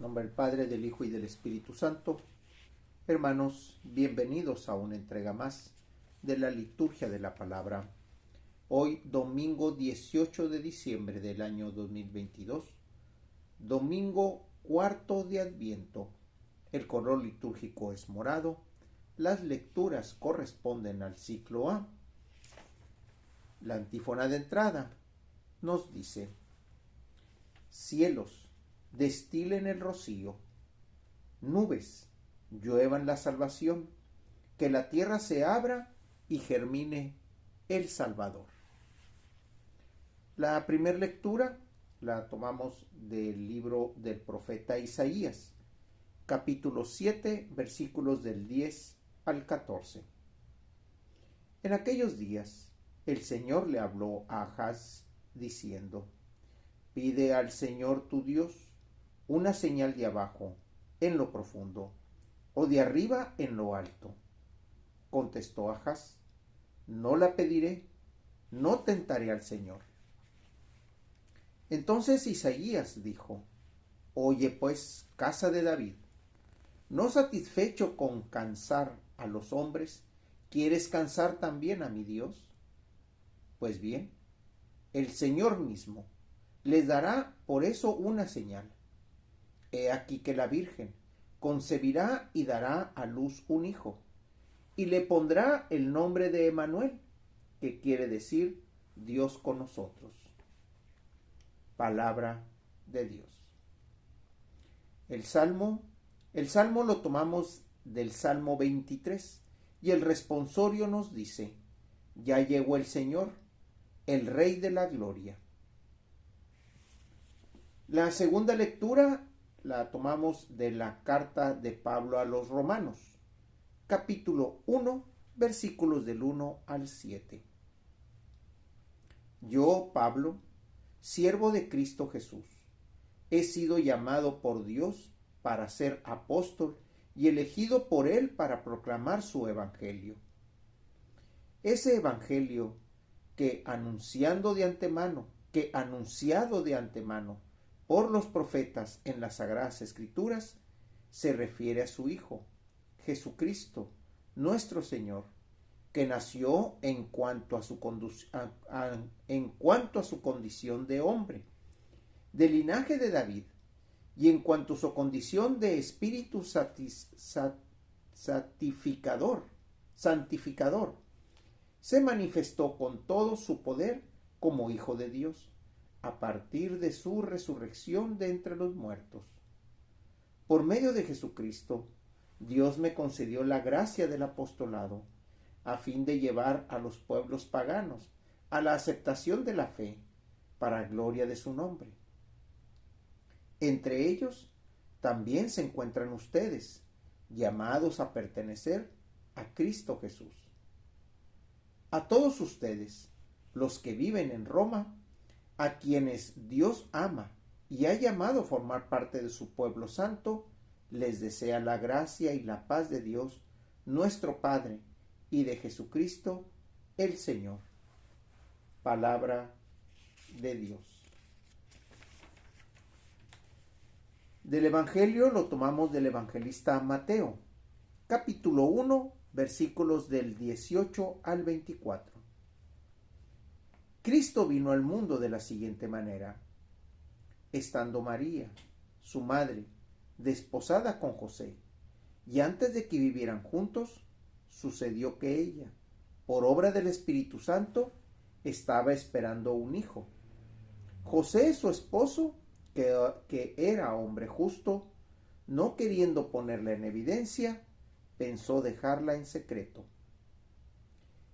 nombre del Padre, del Hijo y del Espíritu Santo. Hermanos, bienvenidos a una entrega más de la liturgia de la palabra. Hoy, domingo 18 de diciembre del año 2022, domingo cuarto de Adviento. El color litúrgico es morado. Las lecturas corresponden al ciclo A. La antífona de entrada nos dice: cielos, destilen el rocío, nubes, lluevan la salvación, que la tierra se abra y germine el Salvador. La primera lectura la tomamos del libro del profeta Isaías, capítulo 7, versículos del 10 al 14. En aquellos días el Señor le habló a Ahaz diciendo: pide al Señor tu Dios una señal de abajo en lo profundo o de arriba en lo alto. Contestó Ahaz: no la pediré, no tentaré al Señor. Entonces Isaías dijo: oye pues, casa de David, ¿no satisfecho con cansar a los hombres, quieres cansar también a mi Dios? Pues bien, el Señor mismo les dará por eso una señal. He aquí que la Virgen concebirá y dará a luz un hijo, y le pondrá el nombre de Emmanuel, que quiere decir Dios con nosotros. Palabra de Dios. El Salmo lo tomamos del Salmo 23, y el responsorio nos dice: ya llegó el Señor, el Rey de la Gloria. La segunda lectura la tomamos de la carta de Pablo a los Romanos, capítulo 1, versículos del 1 al 7. Yo, Pablo, siervo de Cristo Jesús, he sido llamado por Dios para ser apóstol y elegido por Él para proclamar su evangelio. Ese evangelio que anunciado de antemano por los profetas en las Sagradas Escrituras, se refiere a su Hijo, Jesucristo, nuestro Señor, que nació en cuanto a su condición de hombre, del linaje de David, y en cuanto a su condición de espíritu santificador, se manifestó con todo su poder como Hijo de Dios, a partir de su resurrección de entre los muertos. Por medio de Jesucristo, Dios me concedió la gracia del apostolado, a fin de llevar a los pueblos paganos a la aceptación de la fe, para gloria de su nombre. Entre ellos también se encuentran ustedes, llamados a pertenecer a Cristo Jesús. A todos ustedes, los que viven en Roma, a quienes Dios ama y ha llamado a formar parte de su pueblo santo, les desea la gracia y la paz de Dios, nuestro Padre, y de Jesucristo, el Señor. Palabra de Dios. Del Evangelio lo tomamos del evangelista Mateo, capítulo 1, versículos del 18 al 24. Cristo vino al mundo de la siguiente manera: estando María, su madre, desposada con José, y antes de que vivieran juntos, sucedió que ella, por obra del Espíritu Santo, estaba esperando un hijo. José, su esposo, que era hombre justo, no queriendo ponerla en evidencia, pensó dejarla en secreto.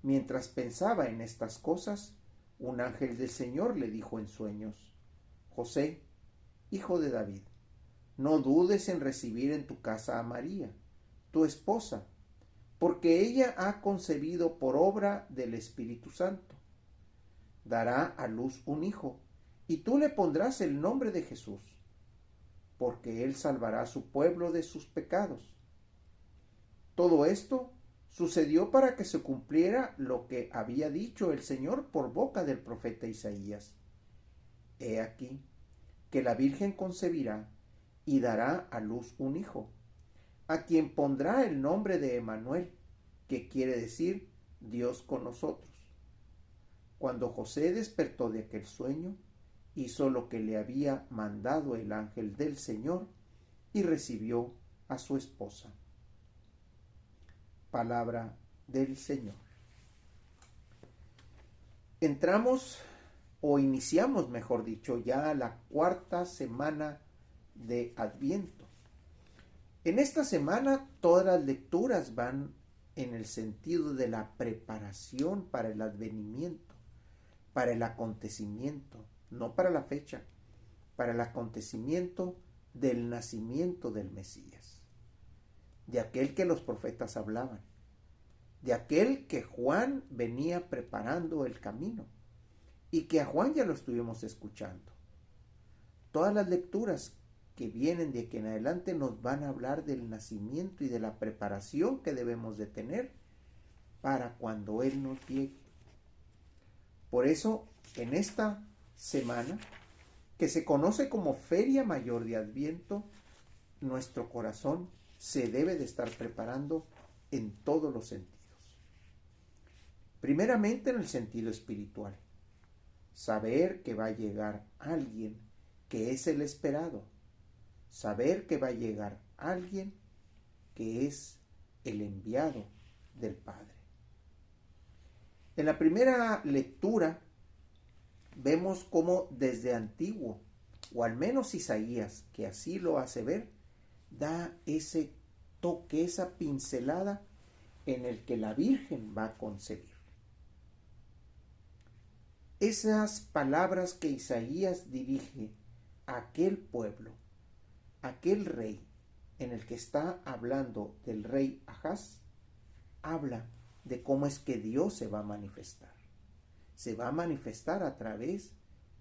Mientras pensaba en estas cosas, un ángel del Señor le dijo en sueños: José, hijo de David, no dudes en recibir en tu casa a María, tu esposa, porque ella ha concebido por obra del Espíritu Santo. Dará a luz un hijo, y tú le pondrás el nombre de Jesús, porque él salvará a su pueblo de sus pecados. Todo esto sucedió para que se cumpliera lo que había dicho el Señor por boca del profeta Isaías: he aquí que la Virgen concebirá y dará a luz un hijo, a quien pondrá el nombre de Emmanuel, que quiere decir Dios con nosotros. Cuando José despertó de aquel sueño, hizo lo que le había mandado el ángel del Señor y recibió a su esposa. Palabra del Señor. Entramos o iniciamos, mejor dicho, ya la cuarta semana de Adviento. En esta semana todas las lecturas van en el sentido de la preparación para el advenimiento, para el acontecimiento, no para la fecha, para el acontecimiento del nacimiento del Mesías, de aquel que los profetas hablaban, de aquel que Juan venía preparando el camino y que a Juan ya lo estuvimos escuchando. Todas las lecturas que vienen de aquí en adelante nos van a hablar del nacimiento y de la preparación que debemos de tener para cuando Él nos llegue. Por eso, en esta semana, que se conoce como Feria Mayor de Adviento, nuestro corazón se debe de estar preparando en todos los sentidos. Primeramente en el sentido espiritual. Saber que va a llegar alguien que es el esperado. Saber que va a llegar alguien que es el enviado del Padre. En la primera lectura vemos cómo desde antiguo, o al menos Isaías, que así lo hace ver, da ese toque, esa pincelada en el que la Virgen va a concebir. Esas palabras que Isaías dirige a aquel pueblo, aquel rey en el que está hablando del rey Ahaz, habla de cómo es que Dios se va a manifestar. Se va a manifestar a través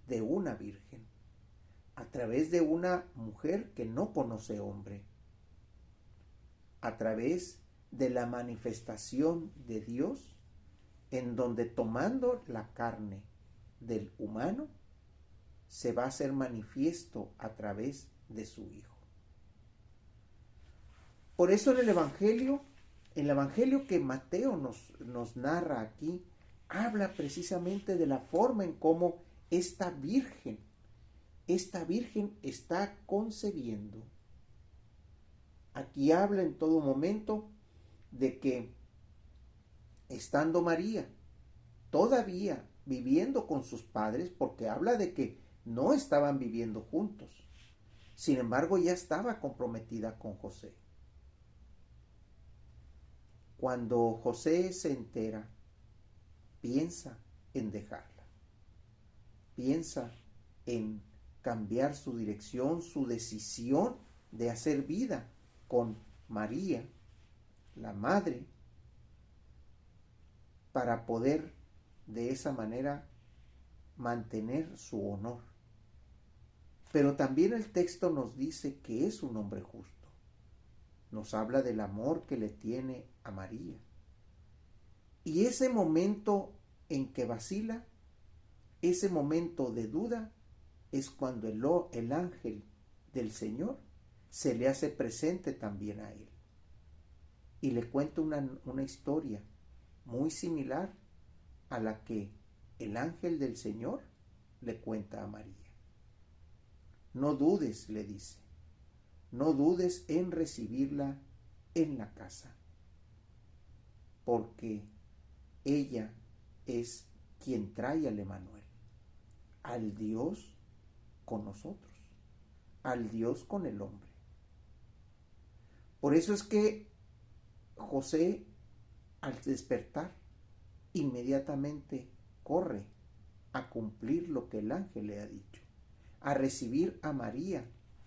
de una virgen, a través de una mujer que no conoce hombre, a través de la manifestación de Dios, en donde tomando la carne del humano, se va a hacer manifiesto a través de su Hijo. Por eso en el Evangelio que Mateo nos narra aquí, habla precisamente de la forma en cómo esta virgen está concebiendo. Aquí habla en todo momento de que estando María todavía viviendo con sus padres, porque habla de que no estaban viviendo juntos, sin embargo ya estaba comprometida con José. Cuando José se entera, piensa en dejarla, piensa en cambiar su dirección, su decisión de hacer vida con María, la madre, para poder de esa manera mantener su honor. Pero también el texto nos dice que es un hombre justo. Nos habla del amor que le tiene a María. Y ese momento en que vacila, ese momento de duda, es cuando el ángel del Señor se le hace presente también a él. Y le cuenta una historia muy similar a la que el ángel del Señor le cuenta a María. No dudes, le dice, no dudes en recibirla en la casa, porque ella es quien trae al Emmanuel, al Dios con nosotros, al Dios con el hombre. Por eso es que José, al despertar, inmediatamente corre a cumplir lo que el ángel le ha dicho, a recibir a María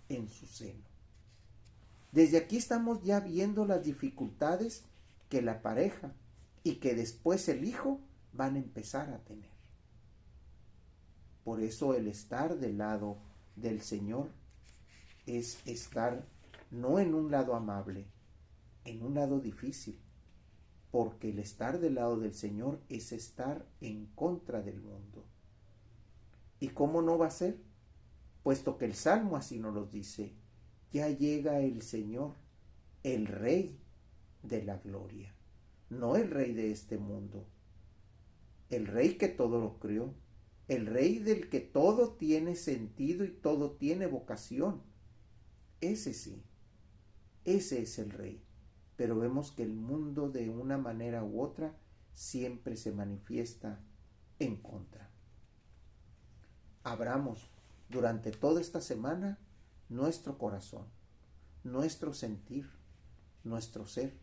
en su seno. Desde aquí estamos ya viendo las dificultades que la pareja y que después el hijo van a empezar a tener. Por eso el estar del lado del Señor es estar no en un lado amable, en un lado difícil, porque el estar del lado del Señor es estar en contra del mundo. ¿Y cómo no va a ser? Puesto que el Salmo así nos lo dice, ya llega el Señor, el Rey de la gloria, no el Rey de este mundo, el Rey que todo lo creó, el Rey del que todo tiene sentido y todo tiene vocación. Ese sí, ese es el Rey. Pero vemos que el mundo de una manera u otra siempre se manifiesta en contra. Abramos durante toda esta semana nuestro corazón, nuestro sentir, nuestro ser,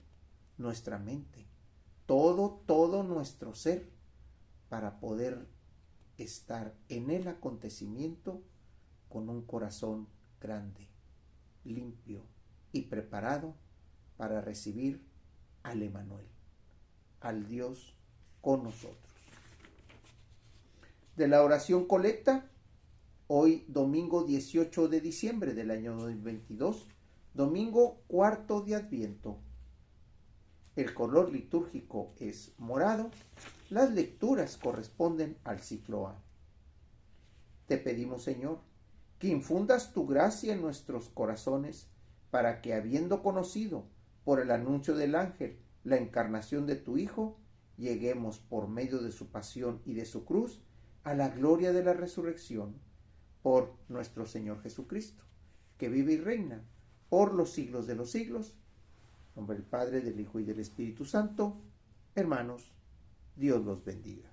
nuestra mente, todo nuestro ser, para poder estar en el acontecimiento con un corazón grande, limpio y preparado para recibir al Emmanuel, al Dios con nosotros. De la oración colecta, hoy domingo 18 de diciembre del año 2022, domingo cuarto de Adviento. El color litúrgico es morado. Las lecturas corresponden al ciclo A. Te pedimos, Señor, que infundas tu gracia en nuestros corazones para que, habiendo conocido por el anuncio del ángel la encarnación de tu Hijo, lleguemos por medio de su pasión y de su cruz a la gloria de la resurrección, por nuestro Señor Jesucristo, que vive y reina por los siglos de los siglos. En nombre del Padre, del Hijo y del Espíritu Santo. Hermanos, Dios los bendiga.